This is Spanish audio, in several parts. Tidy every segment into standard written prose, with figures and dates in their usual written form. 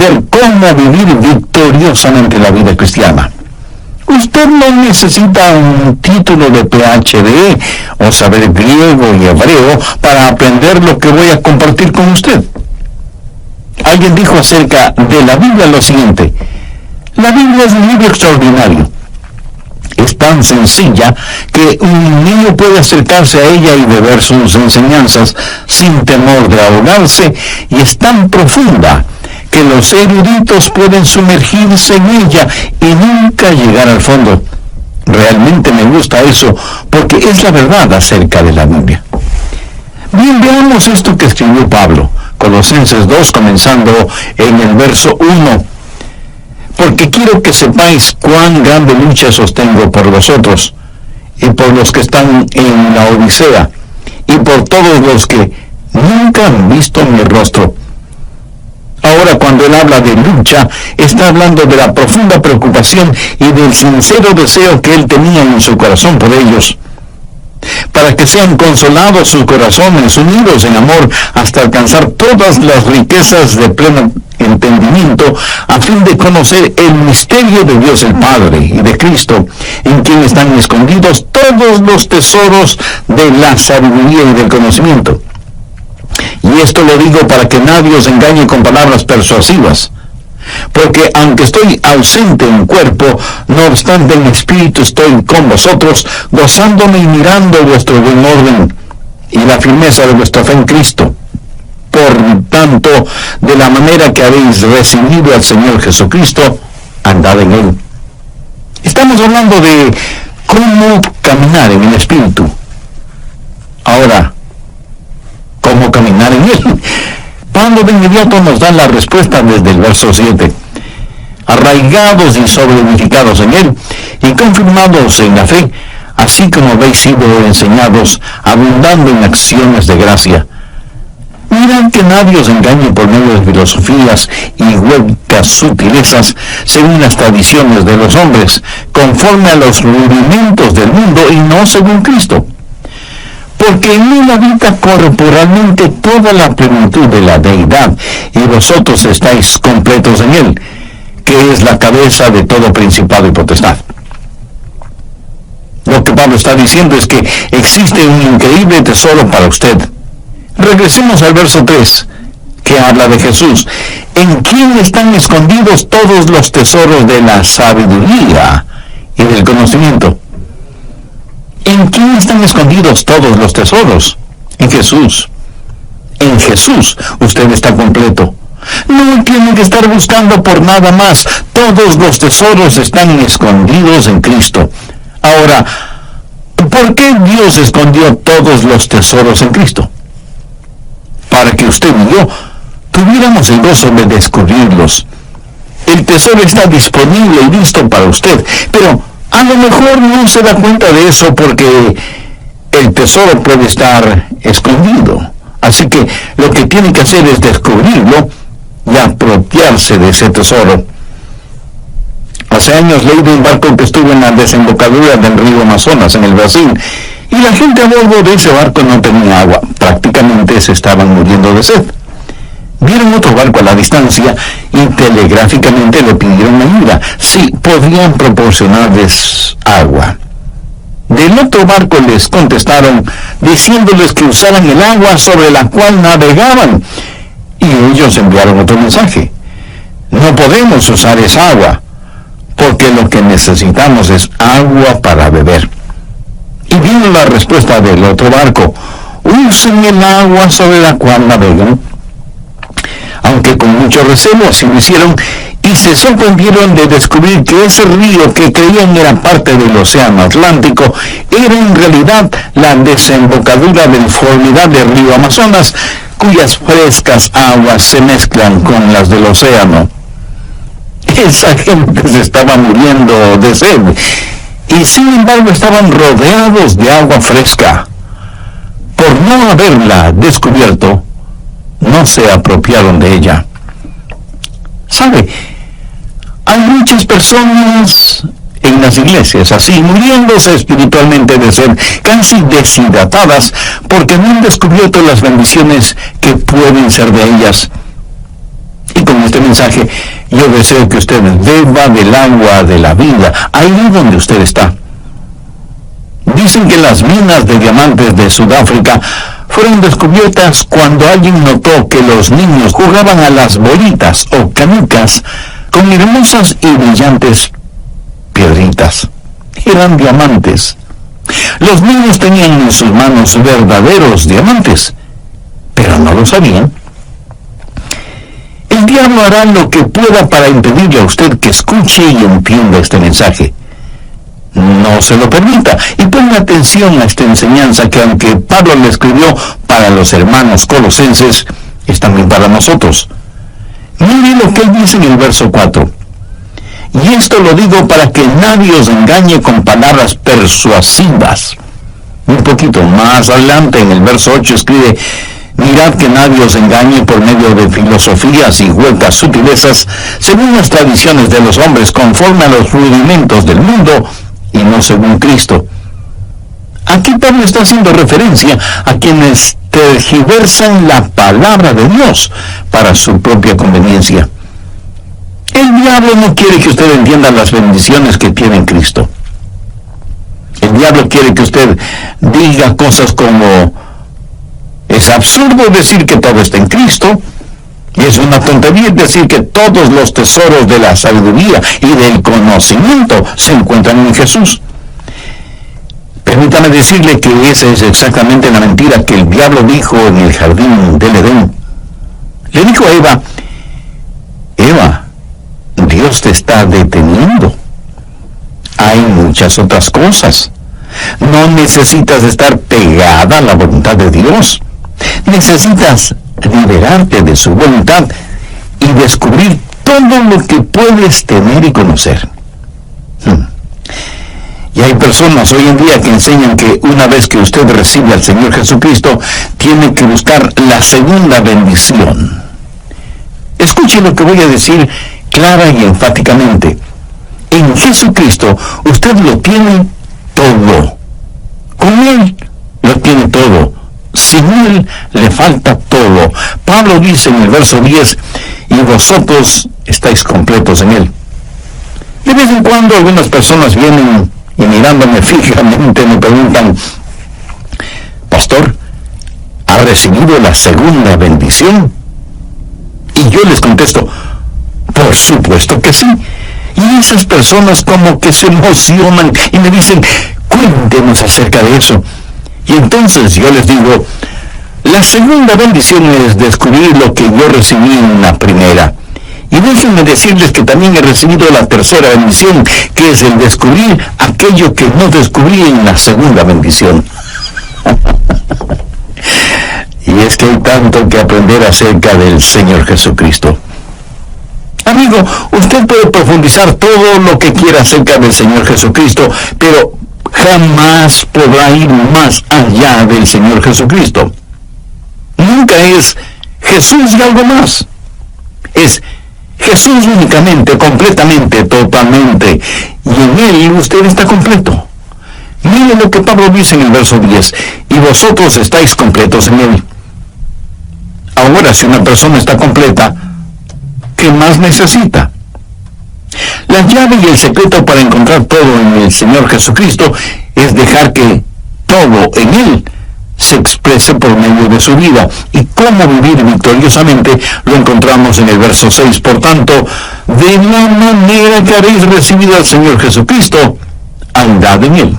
aprender cómo vivir victoriosamente la vida cristiana. Usted no necesita un título de PhD o saber griego y hebreo para aprender lo que voy a compartir con usted. Alguien dijo acerca de la Biblia lo siguiente: la Biblia es un libro extraordinario. Es tan sencilla que un niño puede acercarse a ella y beber sus enseñanzas sin temor de ahogarse, y es tan profunda que los eruditos pueden sumergirse en ella y nunca llegar al fondo. Realmente me gusta eso, porque es la verdad acerca de la Biblia. Bien, veamos esto que escribió Pablo, Colosenses 2, comenzando en el verso 1. Porque quiero que sepáis cuán grande lucha sostengo por vosotros, y por los que están en la Odisea, y por todos los que nunca han visto mi rostro. Ahora, cuando él habla de lucha, está hablando de la profunda preocupación y del sincero deseo que él tenía en su corazón por ellos, para que sean consolados sus corazones, unidos en amor, hasta alcanzar todas las riquezas de pleno entendimiento, a fin de conocer el misterio de Dios el Padre y de Cristo, en quien están escondidos todos los tesoros de la sabiduría y del conocimiento. Y esto lo digo para que nadie os engañe con palabras persuasivas. Porque aunque estoy ausente en cuerpo, no obstante en espíritu estoy con vosotros, gozándome y mirando vuestro buen orden y la firmeza de vuestra fe en Cristo. Por tanto, de la manera que habéis recibido al Señor Jesucristo, andad en Él. Estamos hablando de cómo caminar en el Espíritu. Ahora, ¿cómo caminar en Él? Pablo de inmediato nos da la respuesta desde el verso 7. Arraigados y sobreedificados en Él, y confirmados en la fe, así como habéis sido enseñados, abundando en acciones de gracia. Mirad que nadie os engañe por medio de filosofías y huecas sutilezas, según las tradiciones de los hombres, conforme a los rudimentos del mundo y no según Cristo. Porque en él habita corporalmente toda la plenitud de la deidad, y vosotros estáis completos en él, que es la cabeza de todo principado y potestad. Lo que Pablo está diciendo es que existe un increíble tesoro para usted. Regresemos al verso 3, que habla de Jesús, en quien están escondidos todos los tesoros de la sabiduría y del conocimiento. ¿En quién están escondidos todos los tesoros? En Jesús. En Jesús usted está completo. No tiene que estar buscando por nada más. Todos los tesoros están escondidos en Cristo. Ahora, ¿por qué Dios escondió todos los tesoros en Cristo? Para que usted y yo tuviéramos el gozo de descubrirlos. El tesoro está disponible y listo para usted, pero a lo mejor no se da cuenta de eso porque el tesoro puede estar escondido. Así que lo que tiene que hacer es descubrirlo y apropiarse de ese tesoro. Hace años leí de un barco que estuvo en la desembocadura del río Amazonas, en el Brasil, y la gente a bordo de ese barco no tenía agua. Prácticamente se estaban muriendo de sed. Vieron otro barco a la distancia y telegráficamente le pidieron ayuda. Sí, podían proporcionarles agua. Del otro barco les contestaron diciéndoles que usaran el agua sobre la cual navegaban. Y ellos enviaron otro mensaje: no podemos usar esa agua, porque lo que necesitamos es agua para beber. Y vino la respuesta del otro barco: usen el agua sobre la cual navegan. Aunque con mucho recelo así lo hicieron, y se sorprendieron de descubrir que ese río que creían era parte del océano Atlántico era en realidad la desembocadura del formidable río Amazonas, cuyas frescas aguas se mezclan con las del océano. Esa gente se estaba muriendo de sed, y sin embargo estaban rodeados de agua fresca. Por no haberla descubierto, no se apropiaron de ella. ¿Sabe? Hay muchas personas en las iglesias así, muriéndose espiritualmente de sed, casi deshidratadas, porque no han descubierto las bendiciones que pueden ser de ellas. Y con este mensaje, yo deseo que usted beba del agua de la vida, ahí donde usted está. Dicen que las minas de diamantes de Sudáfrica fueron descubiertas cuando alguien notó que los niños jugaban a las bolitas o canicas con hermosas y brillantes piedritas. Eran diamantes. Los niños tenían en sus manos verdaderos diamantes, pero no lo sabían. El diablo hará lo que pueda para impedirle a usted que escuche y entienda este mensaje. No se lo permita y ponga atención a esta enseñanza que, aunque Pablo le escribió para los hermanos colosenses, es también para nosotros. Mire lo que él dice en el verso 4. Y esto lo digo para que nadie os engañe con palabras persuasivas. Un poquito más adelante, en el verso 8, escribe: mirad que nadie os engañe por medio de filosofías y huecas sutilezas, según las tradiciones de los hombres, conforme a los rudimentos del mundo, y no según Cristo. Aquí Pablo está haciendo referencia a quienes tergiversan la palabra de Dios para su propia conveniencia. El diablo no quiere que usted entienda las bendiciones que tiene en Cristo. El diablo quiere que usted diga cosas como: es absurdo decir que todo está en Cristo, y es una tontería decir que todos los tesoros de la sabiduría y del conocimiento se encuentran en Jesús. Permítame decirle que esa es exactamente la mentira que el diablo dijo en el jardín del Edén. Le dijo a Eva: Eva, Dios te está deteniendo. Hay muchas otras cosas. No necesitas estar pegada a la voluntad de Dios. Necesitas liberarte de su voluntad y descubrir todo lo que puedes tener y conocer. Y hay personas hoy en día que enseñan que una vez que usted recibe al Señor Jesucristo, tiene que buscar la segunda bendición. Escuche lo que voy a decir clara y enfáticamente. En Jesucristo usted lo tiene todo. Con Él lo tiene todo. Sin Él le falta todo. Pablo dice en el verso 10: y vosotros estáis completos en Él. De vez en cuando algunas personas vienen y, mirándome fijamente, me preguntan: pastor, ¿ha recibido la segunda bendición? Y yo les contesto: por supuesto que sí. Y esas personas como que se emocionan y me dicen: cuéntenos acerca de eso. Y entonces yo les digo: la segunda bendición es descubrir lo que yo recibí en la primera. Y déjenme decirles que también he recibido la tercera bendición, que es el descubrir aquello que no descubrí en la segunda bendición. Y es que hay tanto que aprender acerca del Señor Jesucristo. Amigo, usted puede profundizar todo lo que quiera acerca del Señor Jesucristo, pero jamás podrá ir más allá del Señor Jesucristo. Nunca es Jesús y algo más. Es Jesús únicamente, completamente, totalmente. Y en Él usted está completo. Mire lo que Pablo dice en el verso 10. Y vosotros estáis completos en Él. Ahora, si una persona está completa, ¿qué más necesita? La llave y el secreto para encontrar todo en el Señor Jesucristo es dejar que todo en Él se exprese por medio de su vida. Y cómo vivir victoriosamente lo encontramos en el verso 6. Por tanto, de la manera que habéis recibido al Señor Jesucristo, andad en Él.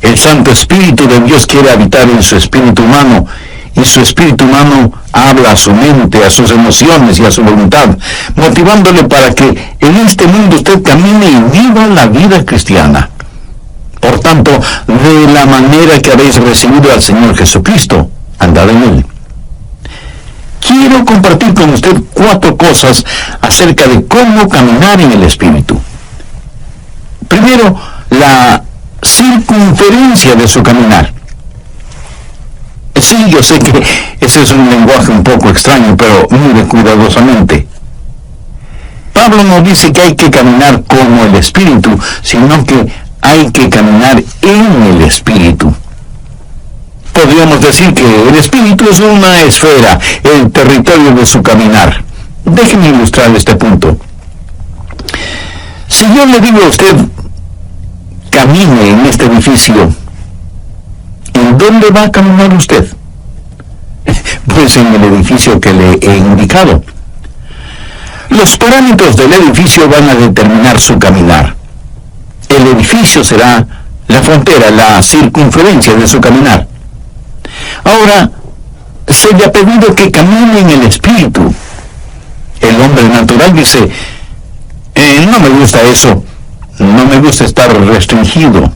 El Santo Espíritu de Dios quiere habitar en su espíritu humano, y su espíritu humano habla a su mente, a sus emociones y a su voluntad, motivándole para que en este mundo usted camine y viva la vida cristiana. Por tanto, de la manera que habéis recibido al Señor Jesucristo, andad en Él. Quiero compartir con usted 4 cosas acerca de cómo caminar en el Espíritu. Primero, la circunferencia de su caminar. Sí, yo sé que ese es un lenguaje un poco extraño, pero mire cuidadosamente. Pablo no dice que hay que caminar como el Espíritu, sino que hay que caminar en el Espíritu. ¿Por podríamos decir que el espíritu es una esfera, el territorio de su caminar. Déjeme ilustrar este punto. Si yo le digo a usted, camine en este edificio, ¿en dónde va a caminar usted? Pues en el edificio que le he indicado. Los parámetros del edificio van a determinar su caminar. El edificio será la frontera, la circunferencia de su caminar. Ahora, se le ha pedido que camine en el espíritu. El hombre natural dice, no me gusta eso, no me gusta estar restringido.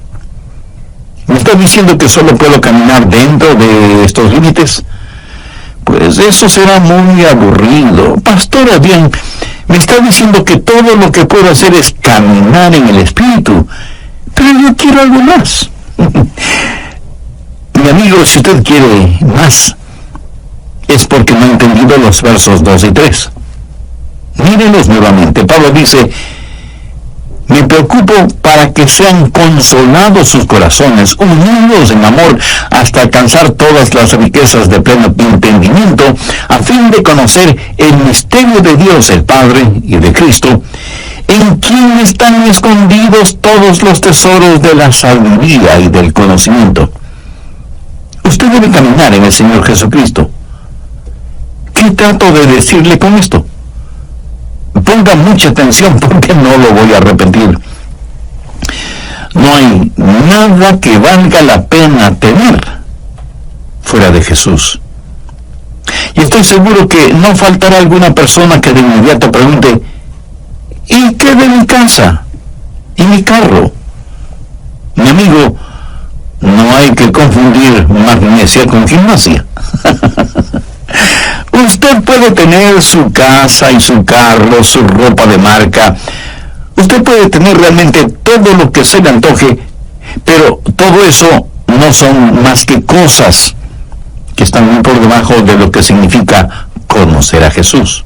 ¿Me está diciendo que solo puedo caminar dentro de estos límites? Pues eso será muy aburrido. Pastora, bien, me está diciendo que todo lo que puedo hacer es caminar en el espíritu, pero yo quiero algo más. Mi amigo, si usted quiere más, es porque no ha entendido los versos 2 y 3. Mírenlos nuevamente. Pablo dice, me preocupo para que sean consolados sus corazones, unidos en amor, hasta alcanzar todas las riquezas de pleno entendimiento, a fin de conocer el misterio de Dios el Padre y de Cristo, en quien están escondidos todos los tesoros de la sabiduría y del conocimiento. Usted debe caminar en el Señor Jesucristo. ¿Qué trato de decirle con esto? Ponga mucha atención porque no lo voy a repetir. No hay nada que valga la pena tener fuera de Jesús. Y estoy seguro que no faltará alguna persona que de inmediato pregunte, ¿y qué de mi casa? ¿Y mi carro? Mi amigo, no hay que confundir magnesia con gimnasia. Usted puede tener su casa y su carro, su ropa de marca. Usted puede tener realmente todo lo que se le antoje, pero todo eso no son más que cosas que están muy por debajo de lo que significa conocer a Jesús.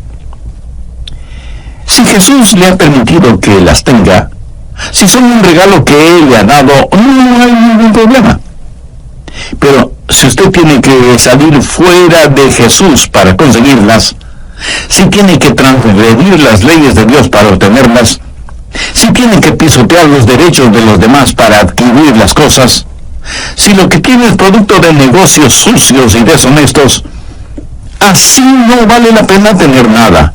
Si Jesús le ha permitido que las tenga, si son un regalo que Él le ha dado, no hay ningún problema. Pero si usted tiene que salir fuera de Jesús para conseguirlas, si tiene que transgredir las leyes de Dios para obtenerlas, si tiene que pisotear los derechos de los demás para adquirir las cosas, si lo que tiene es producto de negocios sucios y deshonestos, así no vale la pena tener nada.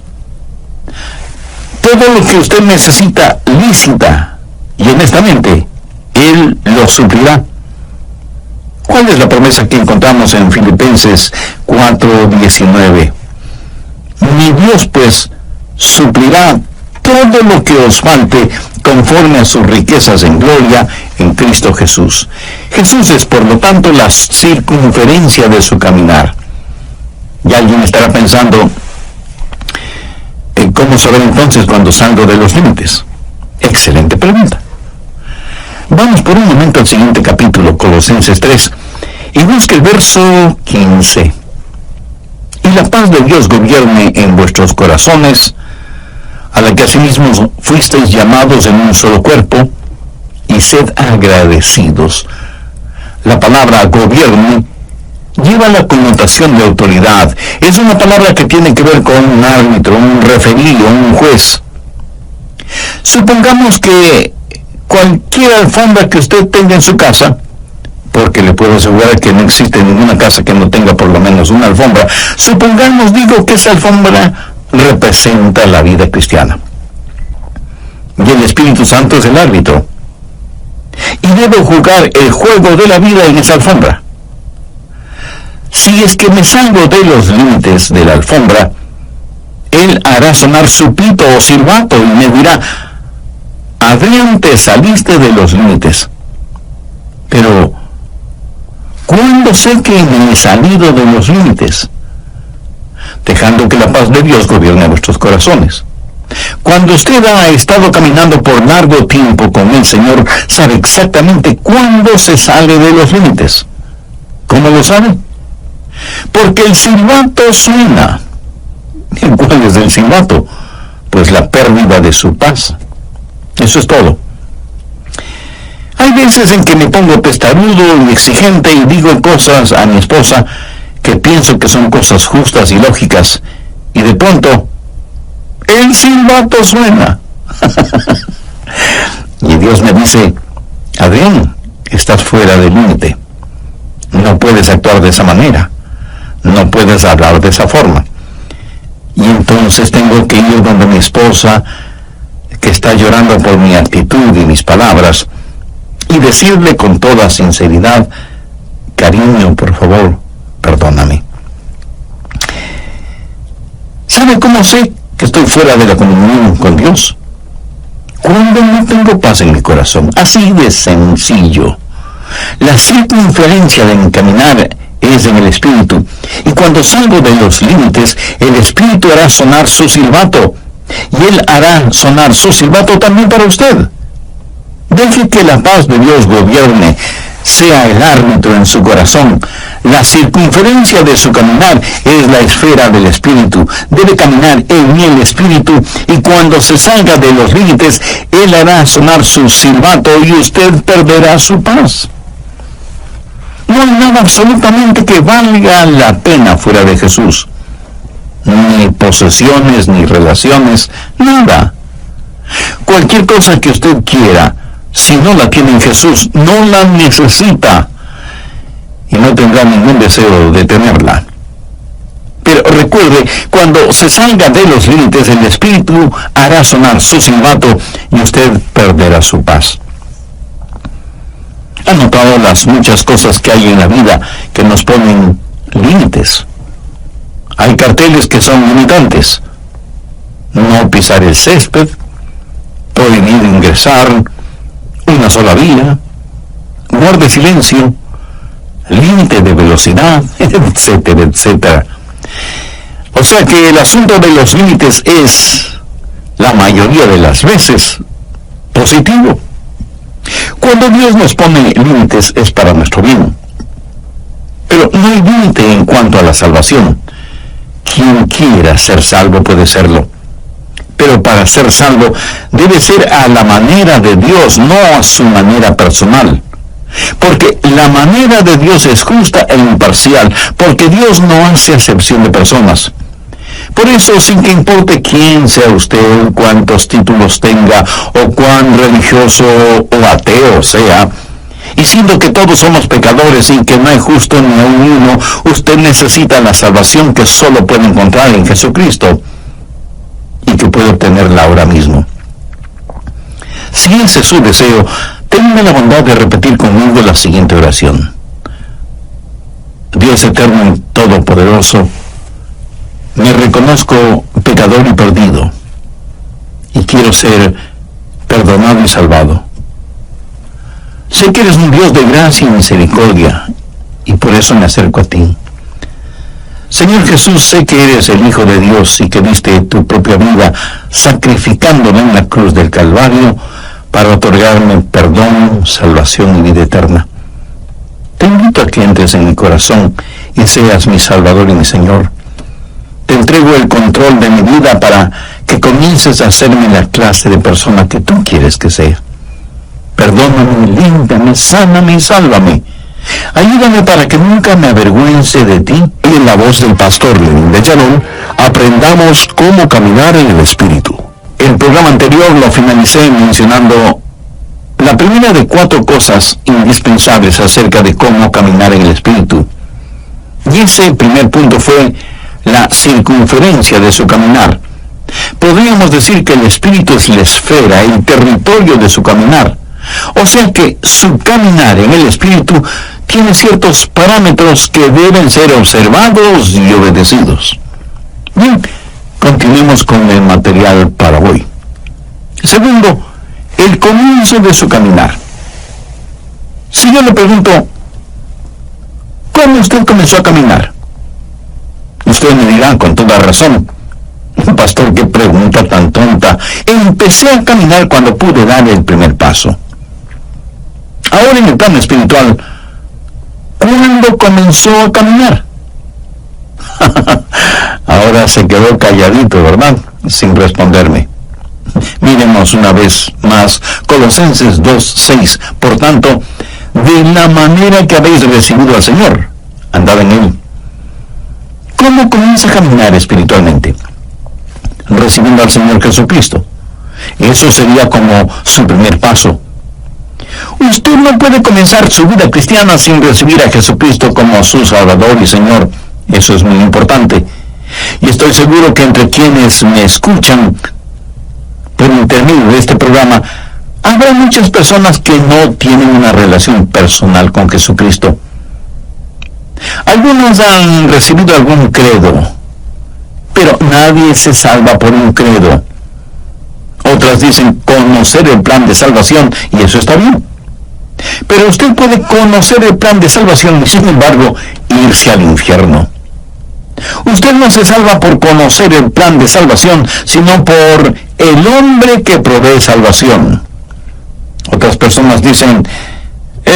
Todo lo que usted necesita lícita y honestamente, Él lo suplirá. ¿Cuál es la promesa que encontramos en Filipenses 4:19? Mi Dios, pues, suplirá todo lo que os falte conforme a sus riquezas en gloria en Cristo Jesús. Jesús es, por lo tanto, la circunferencia de su caminar. Y alguien estará pensando, ¿cómo saber entonces cuando salgo de los límites? Excelente pregunta. Vamos por un momento al siguiente capítulo, Colosenses 3, y busque el verso 15. Y la paz de Dios gobierne en vuestros corazones, a la que asimismo fuisteis llamados en un solo cuerpo, y sed agradecidos. La palabra gobierne lleva la connotación de autoridad. Es una palabra que tiene que ver con un árbitro, un referido, un juez. Supongamos que cualquier alfombra que usted tenga en su casa, porque le puedo asegurar que no existe ninguna casa que no tenga por lo menos una alfombra, supongamos, digo, que esa alfombra representa la vida cristiana. Y el Espíritu Santo es el árbitro. Y debo jugar el juego de la vida en esa alfombra. Si es que me salgo de los límites de la alfombra, Él hará sonar su pito o silbato y me dirá, Adrián, te saliste de los límites. Pero, ¿cuándo sé que me he salido de los límites? Dejando que la paz de Dios gobierne vuestros corazones. Cuando usted ha estado caminando por largo tiempo con el Señor, sabe exactamente cuándo se sale de los límites. ¿Cómo lo sabe? Porque el silbato suena. ¿Cuál es el silbato? Pues la pérdida de su paz. Eso es todo. Hay veces en que me pongo testarudo y exigente y digo cosas a mi esposa que pienso que son cosas justas y lógicas, y de pronto el silbato suena. Y Dios me dice: Adrián, estás fuera del límite. No puedes actuar de esa manera. No puedes hablar de esa forma. Y entonces tengo que ir donde mi esposa, que está llorando por mi actitud y mis palabras, y decirle con toda sinceridad: cariño, por favor, perdóname. ¿Sabe cómo sé que estoy fuera de la comunión con Dios? Cuando no tengo paz en mi corazón. Así de sencillo. La circunferencia de mi caminar es en el Espíritu, y cuando salgo de los límites, el Espíritu hará sonar su silbato, y Él hará sonar su silbato también para usted. Deje que la paz de Dios gobierne, sea el árbitro en su corazón. La circunferencia de su caminar es la esfera del Espíritu. Debe caminar en el Espíritu, y cuando se salga de los límites, Él hará sonar su silbato y usted perderá su paz. No hay nada absolutamente que valga la pena fuera de Jesús. Ni posesiones, ni relaciones, nada. Cualquier cosa que usted quiera, si no la tiene en Jesús, no la necesita, y no tendrá ningún deseo de tenerla. Pero recuerde, cuando se salga de los límites, el Espíritu hará sonar su silbato y usted perderá su paz. ¿Ha notado las muchas cosas que hay en la vida que nos ponen límites? Hay carteles que son limitantes: no pisar el césped, prohibido ingresar, una sola vía, guarde silencio, límite de velocidad, etcétera, etcétera. O sea que el asunto de los límites es, la mayoría de las veces, positivo. Cuando Dios nos pone límites es para nuestro bien. Pero no hay límite en cuanto a la salvación. Quien quiera ser salvo puede serlo. Pero para ser salvo debe ser a la manera de Dios, no a su manera personal. Porque la manera de Dios es justa e imparcial, porque Dios no hace acepción de personas. Por eso, sin que importe quién sea usted, cuántos títulos tenga, o cuán religioso o ateo sea, y siendo que todos somos pecadores y que no hay justo ni aun uno, usted necesita la salvación que solo puede encontrar en Jesucristo, y que puede obtenerla ahora mismo. Si ese es su deseo, tenga la bondad de repetir conmigo la siguiente oración. Dios eterno y todopoderoso, me reconozco pecador y perdido, y quiero ser perdonado y salvado. Sé que eres un Dios de gracia y misericordia, y por eso me acerco a ti. Señor Jesús, sé que eres el Hijo de Dios y que diste tu propia vida sacrificándola en la cruz del Calvario para otorgarme perdón, salvación y vida eterna. Te invito a que entres en mi corazón y seas mi Salvador y mi Señor. Te entrego el control de mi vida para que comiences a hacerme la clase de persona que tú quieres que sea. Perdóname, límpiame, sáname y sálvame. Ayúdame para que nunca me avergüence de ti. Y en la voz del pastor Lenín de Llanón, aprendamos cómo caminar en el Espíritu. El programa anterior lo finalicé mencionando la primera de 4 cosas indispensables acerca de cómo caminar en el Espíritu. Y ese primer punto fue la circunferencia de su caminar. Podríamos decir que el Espíritu es la esfera, el territorio de su caminar. O sea que su caminar en el Espíritu tiene ciertos parámetros que deben ser observados y obedecidos. Bien, continuemos con el material para hoy. Segundo, el comienzo de su caminar. Si yo le pregunto, ¿cómo usted comenzó a caminar? Usted me dirá con toda razón, pastor, qué pregunta tan tonta. Empecé a caminar cuando pude dar el primer paso. Ahora en el plano espiritual, ¿cuándo comenzó a caminar? Ahora se quedó calladito, ¿verdad? Sin responderme. Miremos una vez más, Colosenses 2:6. Por tanto, de la manera que habéis recibido al Señor, andad en Él. ¿Cómo comienza a caminar espiritualmente? Recibiendo al Señor Jesucristo. Eso sería como su primer paso. Usted no puede comenzar su vida cristiana sin recibir a Jesucristo como su Salvador y Señor. Eso es muy importante. Y estoy seguro que entre quienes me escuchan por intermedio de este programa, habrá muchas personas que no tienen una relación personal con Jesucristo. Algunos han recibido algún credo, pero nadie se salva por un credo. Otras dicen conocer el plan de salvación, y eso está bien. Pero usted puede conocer el plan de salvación y, sin embargo, irse al infierno. Usted no se salva por conocer el plan de salvación, sino por el hombre que provee salvación. Otras personas dicen,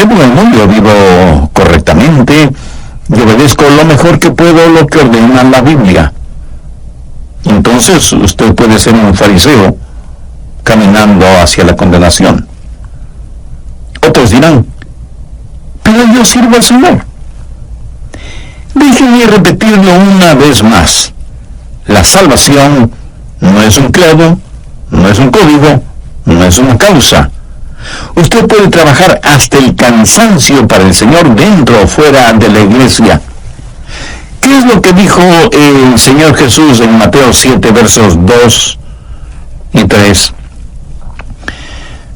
bueno, yo vivo correctamente, yo obedezco lo mejor que puedo lo que ordena la Biblia. Entonces usted puede ser un fariseo caminando hacia la condenación. Otros dirán, pero yo sirvo al Señor. Déjenme repetirlo una vez más. La salvación no es un credo, no es un código, no es una causa. Usted puede trabajar hasta el cansancio para el Señor dentro o fuera de la iglesia. ¿Qué es lo que dijo el Señor Jesús en Mateo 7, versos 2 y 3?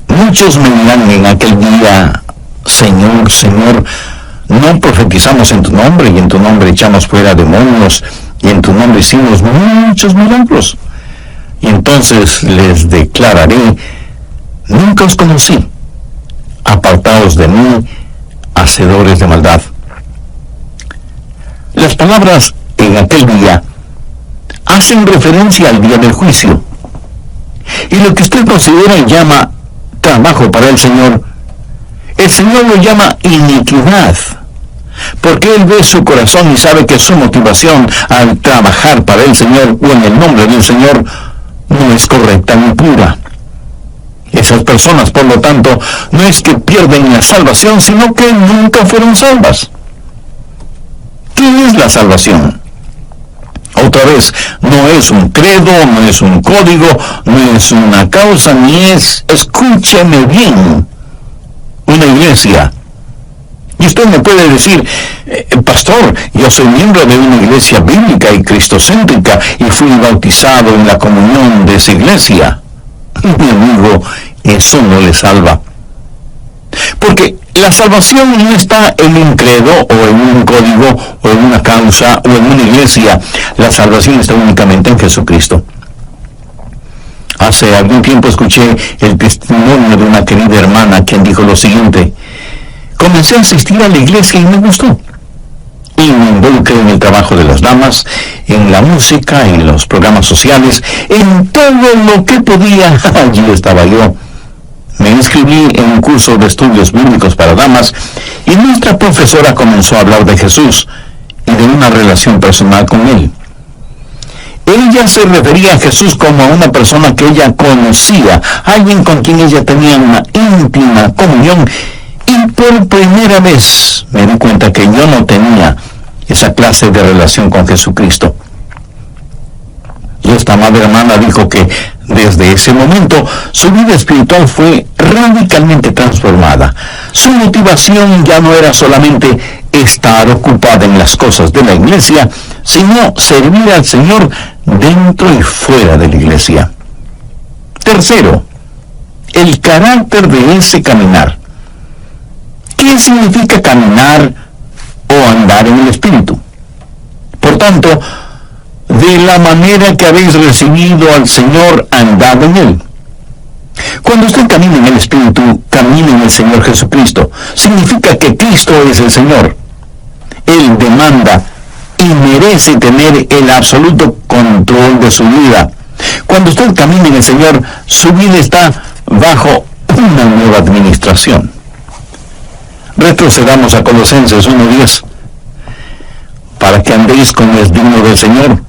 Muchos me dirán en aquel día, Señor, Señor, no profetizamos en tu nombre, y en tu nombre echamos fuera demonios, y en tu nombre hicimos muchos milagros. Y entonces les declararé, nunca os conocí, apartaos de mí, hacedores de maldad. Las palabras en aquel día hacen referencia al día del juicio. Y lo que usted considera y llama trabajo para el Señor lo llama iniquidad, porque Él ve su corazón y sabe que su motivación al trabajar para el Señor o en el nombre del Señor no es correcta ni pura. Esas personas, por lo tanto, no es que pierden la salvación, sino que nunca fueron salvas. ¿Qué es la salvación? Otra vez, no es un credo, no es un código, no es una causa, ni es, escúcheme bien, una iglesia. Y usted me puede decir, pastor, yo soy miembro de una iglesia bíblica y cristocéntrica y fui bautizado en la comunión de esa iglesia. Mi amigo, eso no le salva. Porque la salvación no está en un credo o en un código o en una causa o en una iglesia. La salvación está únicamente en Jesucristo. Hace algún tiempo escuché el testimonio de una querida hermana quien dijo lo siguiente: comencé a asistir a la iglesia y me gustó. Y me involucré en el trabajo de las damas, en la música, en los programas sociales, en todo lo que podía. Allí estaba yo. Me inscribí en un curso de estudios bíblicos para damas y nuestra profesora comenzó a hablar de Jesús y de una relación personal con Él. Ella se refería a Jesús como a una persona que ella conocía, alguien con quien ella tenía una íntima comunión, y por primera vez me di cuenta que yo no tenía esa clase de relación con Jesucristo. Y esta amada hermana dijo que desde ese momento su vida espiritual fue radicalmente transformada. Su motivación ya no era solamente estar ocupada en las cosas de la iglesia, sino servir al Señor dentro y fuera de la iglesia. Tercero, el carácter de ese caminar. ¿Qué significa caminar o andar en el Espíritu? Por tanto, de la manera que habéis recibido al Señor, andad en Él. Cuando usted camina en el Espíritu, camina en el Señor Jesucristo. Significa que Cristo es el Señor. Él demanda y merece tener el absoluto control de su vida. Cuando usted camina en el Señor, su vida está bajo una nueva administración. Retrocedamos a Colosenses 1:10. Para que andéis como es digno del Señor,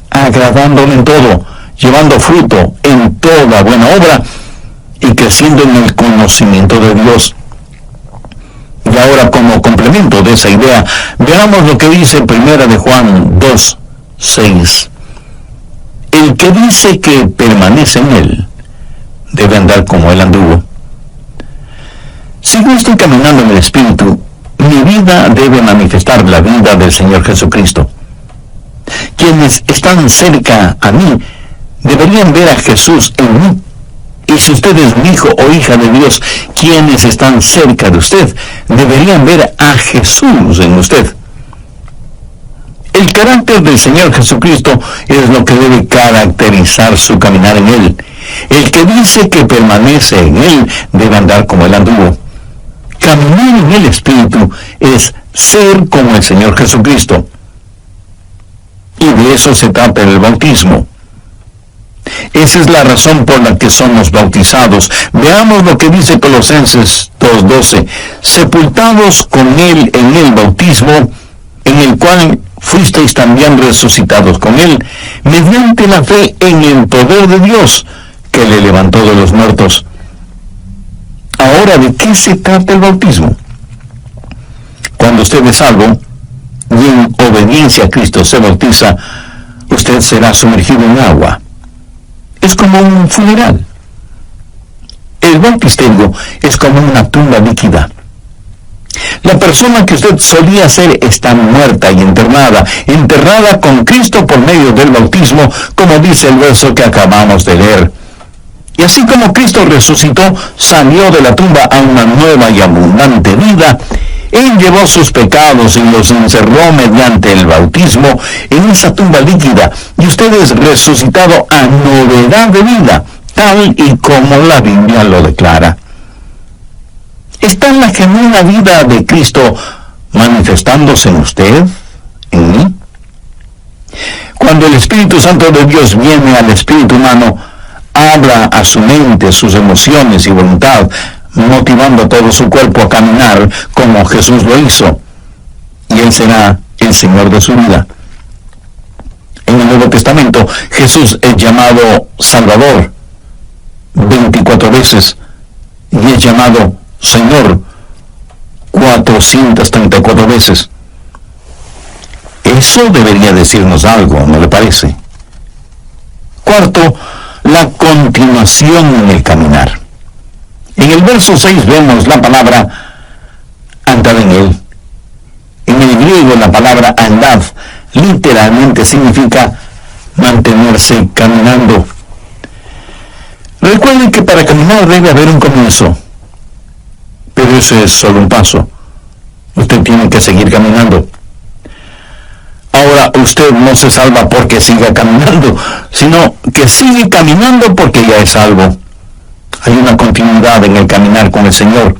agradándole en todo, llevando fruto en toda buena obra y creciendo en el conocimiento de Dios. Y ahora, como complemento de esa idea, veamos lo que dice 1 de Juan 2:6. El que dice que permanece en él, debe andar como él anduvo. Si yo estoy caminando en el Espíritu, mi vida debe manifestar la vida del Señor Jesucristo. Quienes están cerca a mí deberían ver a Jesús en mí. Y si usted es un hijo o hija de Dios, quienes están cerca de usted deberían ver a Jesús en usted. El carácter del Señor Jesucristo es lo que debe caracterizar su caminar en Él. El que dice que permanece en Él debe andar como Él anduvo. Caminar en el Espíritu es ser como el Señor Jesucristo. Y de eso se trata en el bautismo. Esa es la razón por la que somos bautizados. Veamos lo que dice Colosenses 2:12. Sepultados con Él en el bautismo, en el cual fuisteis también resucitados con Él, mediante la fe en el poder de Dios, que le levantó de los muertos. Ahora, ¿de qué se trata el bautismo? Cuando usted es salvo y en obediencia a Cristo se bautiza, usted será sumergido en agua. Es como un funeral. El bautisterio es como una tumba líquida. La persona que usted solía ser está muerta y enterrada con Cristo por medio del bautismo, como dice el verso que acabamos de leer. Y así como Cristo resucitó, salió de la tumba a una nueva y abundante vida, Él llevó sus pecados y los encerró mediante el bautismo en esa tumba líquida, y usted es resucitado a novedad de vida, tal y como la Biblia lo declara. ¿Está la genuina vida de Cristo manifestándose en usted, en mí? Cuando el Espíritu Santo de Dios viene al espíritu humano, habla a su mente, sus emociones y voluntad, motivando a todo su cuerpo a caminar como Jesús lo hizo, y Él será el Señor de su vida. En el Nuevo Testamento, Jesús es llamado Salvador 24 veces, y es llamado Señor 434 veces. Eso debería decirnos algo, ¿no le parece? Cuarto, la continuación en el caminar. En el verso 6 vemos la palabra andad en él. En el griego la palabra andad literalmente significa mantenerse caminando. Recuerden que para caminar debe haber un comienzo, pero ese es solo un paso. Usted tiene que seguir caminando. Ahora, usted no se salva porque siga caminando, sino que sigue caminando porque ya es salvo. Hay una continuidad en el caminar con el Señor.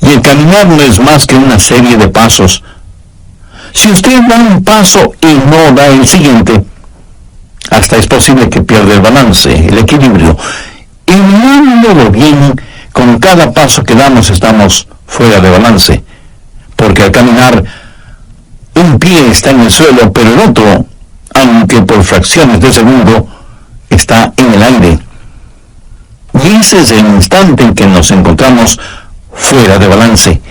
Y el caminar no es más que una serie de pasos. Si usted da un paso y no da el siguiente, hasta es posible que pierda el balance, el equilibrio. Y mirándolo bien, con cada paso que damos estamos fuera de balance. Porque al caminar, un pie está en el suelo, pero el otro, aunque por fracciones de segundo, está en el aire. Y ese es el instante en que nos encontramos fuera de balance.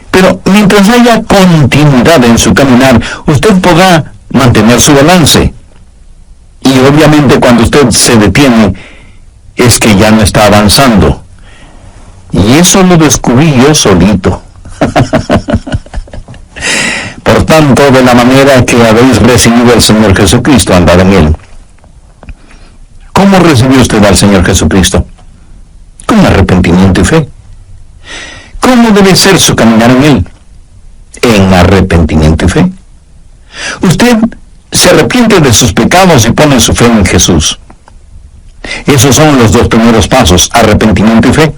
Pero mientras haya continuidad en su caminar, usted podrá mantener su balance. Y obviamente cuando usted se detiene, es que ya no está avanzando. Y eso lo descubrí yo solito. Por tanto, de la manera que habéis recibido al Señor Jesucristo, andad en Él. ¿Cómo recibió usted al Señor Jesucristo? Con arrepentimiento y fe. ¿Cómo debe ser su caminar en Él? En arrepentimiento y fe. Usted se arrepiente de sus pecados y pone su fe en Jesús. Esos son los dos primeros pasos, arrepentimiento y fe.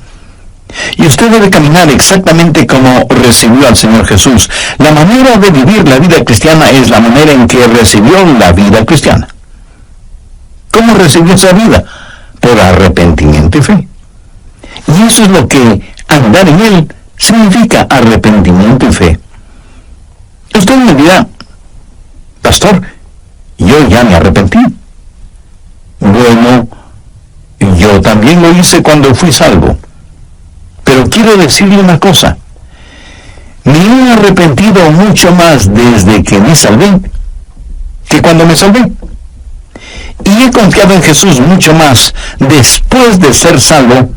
Y usted debe caminar exactamente como recibió al Señor Jesús. La manera de vivir la vida cristiana es la manera en que recibió la vida cristiana. ¿Cómo recibió esa vida? Por arrepentimiento y fe. Y eso es lo que andar en Él significa, arrepentimiento y fe. Usted me dirá, pastor, yo ya me arrepentí. Bueno, yo también. también lo hice cuando fui salvo. Pero quiero decirle una cosa. Me he arrepentido mucho más desde que me salvé que cuando me salvé. Y he confiado en Jesús mucho más después de ser salvo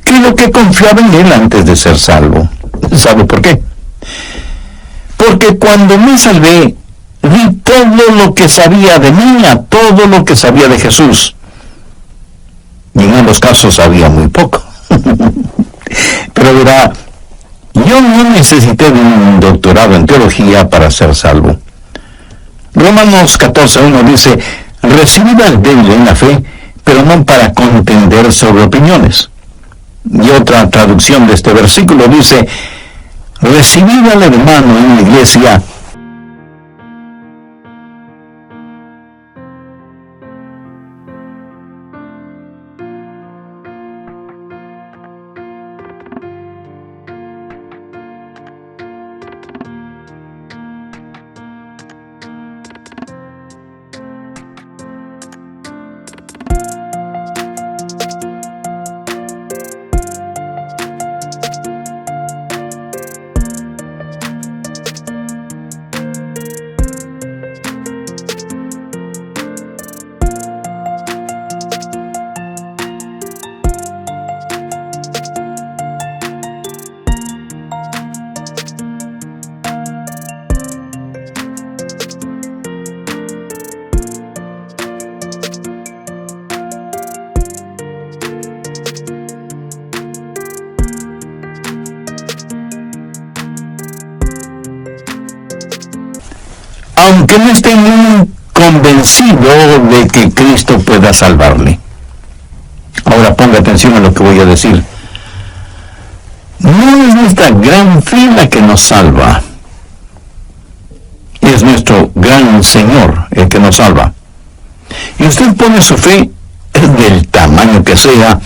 que lo que confiaba en Él antes de ser salvo. ¿Sabe por qué? Porque cuando me salvé, vi todo lo que sabía de mí a todo lo que sabía de Jesús. Y en ambos casos sabía muy poco. Pero verá, yo no necesité de un doctorado en teología para ser salvo. Romanos 14:1 dice: recibid al débil en la fe, pero no para contender sobre opiniones. Y otra traducción de este versículo dice: recibid al hermano en la iglesia, aunque no esté muy convencido de que Cristo pueda salvarle. Ahora ponga atención a lo que voy a decir. No es nuestra gran fe la que nos salva. Es nuestro gran Señor el que nos salva. Y usted pone su fe, del tamaño que sea,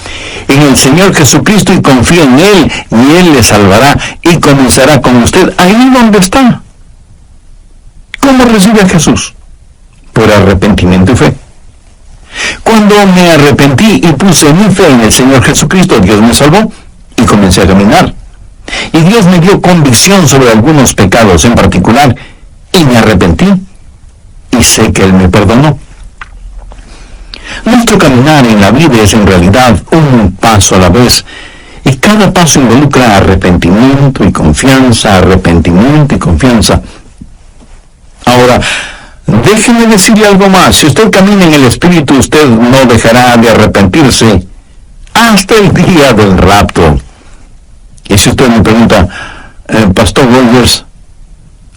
en el Señor Jesucristo y confía en Él, y Él le salvará y comenzará con usted ahí donde está. ¿Cómo recibe a Jesús? Por arrepentimiento y fe. Cuando me arrepentí y puse mi fe en el Señor Jesucristo, Dios me salvó y comencé a caminar. Y Dios me dio convicción sobre algunos pecados en particular y me arrepentí y sé que Él me perdonó. Nuestro caminar en la vida es en realidad un paso a la vez, y cada paso involucra arrepentimiento y confianza, arrepentimiento y confianza. Ahora, déjeme decirle algo más. Si usted camina en el Espíritu, usted no dejará de arrepentirse hasta el día del rapto. Y si usted me pregunta, Pastor Rogers,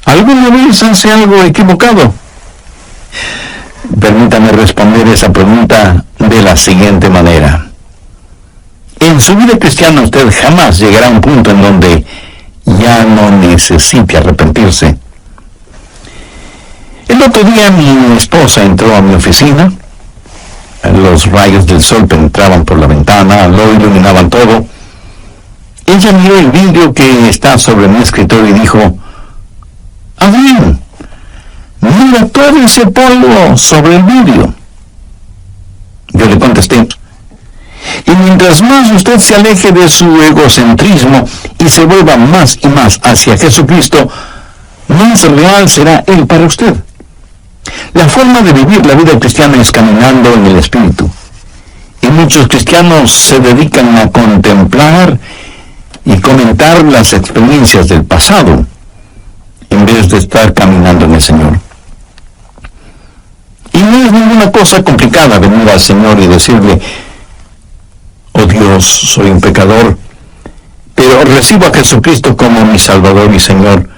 ¿alguna vez hace algo equivocado? Permítame responder esa pregunta de la siguiente manera. En su vida cristiana usted jamás llegará a un punto en donde ya no necesite arrepentirse. El otro día mi esposa entró a mi oficina. Los rayos del sol penetraban por la ventana, lo iluminaban todo. Ella miró el vidrio que está sobre mi escritorio y dijo: Adrián, mira todo ese polvo sobre el vidrio. Yo le contesté: y mientras más usted se aleje de su egocentrismo y se vuelva más y más hacia Jesucristo, más real será Él para usted. La forma de vivir la vida cristiana es caminando en el Espíritu. Y muchos cristianos se dedican a contemplar y comentar las experiencias del pasado, en vez de estar caminando en el Señor. Y no es ninguna cosa complicada venir al Señor y decirle: oh Dios, soy un pecador, pero recibo a Jesucristo como mi Salvador y Señor,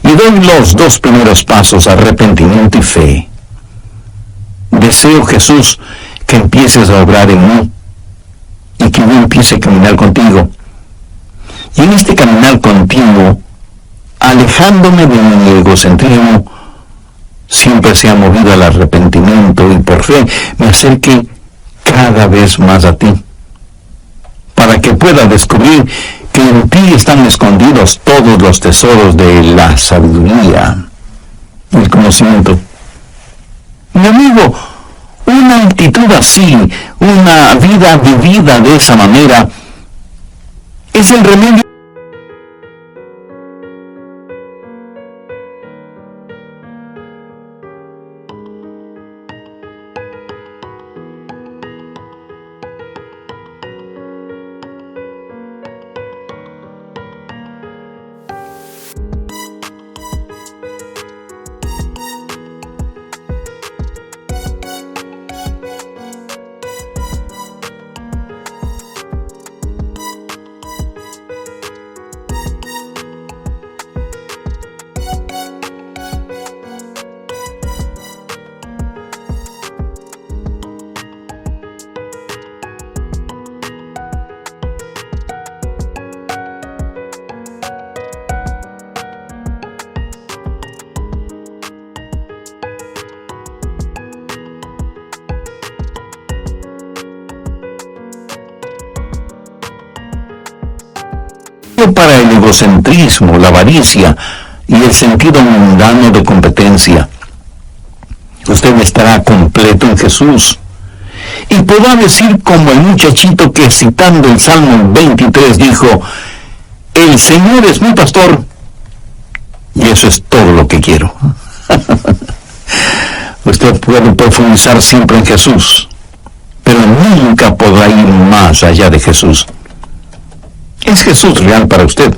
y doy los dos primeros pasos, arrepentimiento y fe. Deseo, Jesús, que empieces a obrar en mí y que yo empiece a caminar contigo. Y en este caminar continuo, alejándome de mi egocentrismo, siempre sea movido al arrepentimiento y por fe me acerque cada vez más a ti, para que pueda descubrir que en ti están escondidos todos los tesoros de la sabiduría, el conocimiento. Mi amigo, Una actitud así, una vida vivida de esa manera, es el remedio para el egocentrismo, la avaricia y el sentido mundano de competencia. Usted estará completo en Jesús y podrá decir como el muchachito que, citando el Salmo 23, dijo: el Señor es mi pastor y eso es todo lo que quiero. Usted puede profundizar siempre en Jesús, pero nunca podrá ir más allá de Jesús. ¿Es Jesús real para usted?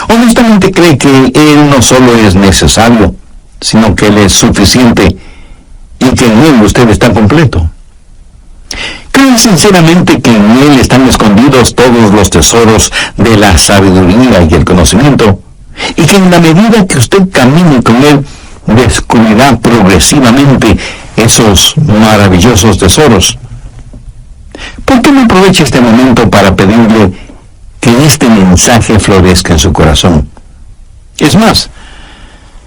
Honestamente cree que Él no solo es necesario, sino que Él es suficiente y que en Él usted está completo. ¿Cree sinceramente que en Él están escondidos todos los tesoros de la sabiduría y el conocimiento? Y que en la medida que usted camine con Él, descubrirá progresivamente esos maravillosos tesoros. ¿Por qué no aprovecha este momento para pedirle que este mensaje florezca en su corazón? Es más,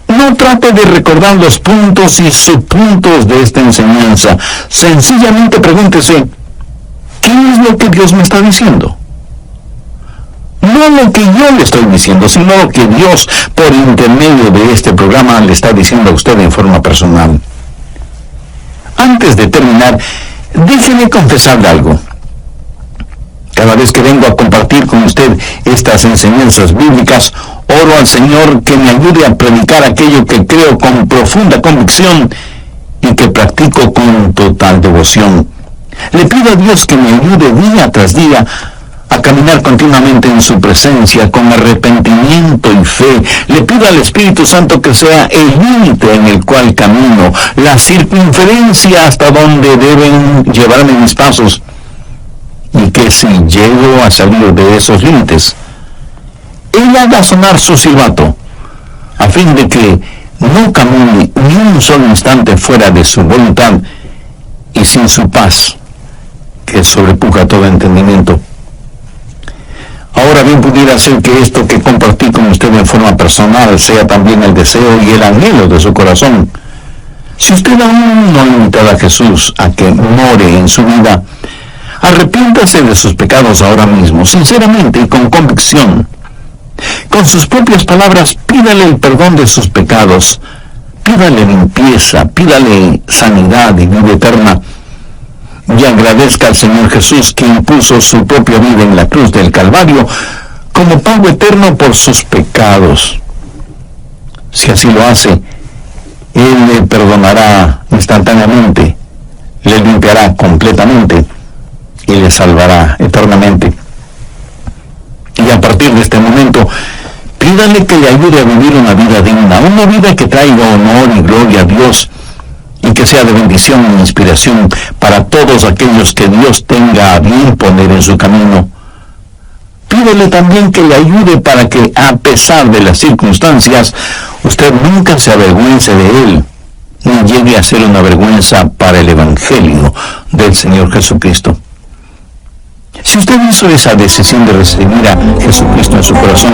no trate de recordar los puntos y subpuntos de esta enseñanza. Sencillamente pregúntese: ¿qué es lo que Dios me está diciendo? No lo que yo le estoy diciendo, sino lo que Dios, por intermedio de este programa, le está diciendo a usted en forma personal. Antes de terminar, déjeme confesarle algo. Cada vez que vengo a compartir con usted estas enseñanzas bíblicas, oro al Señor que me ayude a predicar aquello que creo con profunda convicción y que practico con total devoción. Le pido a Dios que me ayude día tras día a caminar continuamente en su presencia con arrepentimiento y fe. Le pido al Espíritu Santo que sea el límite en el cual camino, la circunferencia hasta donde deben llevarme mis pasos, y que si llego a salir de esos límites, Él haga sonar su silbato, a fin de que no camine ni un solo instante fuera de su voluntad y sin su paz, que sobrepuja todo entendimiento. Ahora bien, pudiera ser que esto que compartí con usted en forma personal sea también el deseo y el anhelo de su corazón. Si usted aún no ha invitado a Jesús a que more en su vida, arrepiéntase de sus pecados ahora mismo, sinceramente y con convicción. Con sus propias palabras, pídale el perdón de sus pecados, pídale limpieza, pídale sanidad y vida eterna, y agradezca al Señor Jesús, quien puso su propia vida en la cruz del Calvario como pago eterno por sus pecados. Si así lo hace, Él le perdonará instantáneamente, le limpiará completamente y le salvará eternamente. Y a partir de este momento, pídale que le ayude a vivir una vida digna, una vida que traiga honor y gloria a Dios y que sea de bendición e inspiración para todos aquellos que Dios tenga a bien poner en su camino. Pídele también que le ayude para que, a pesar de las circunstancias, usted nunca se avergüence de Él, ni llegue a ser una vergüenza para el Evangelio del Señor Jesucristo. Si usted hizo esa decisión de recibir a Jesucristo en su corazón,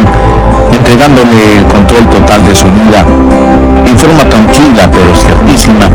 entregándole el control total de su vida, en forma tranquila pero ciertísima,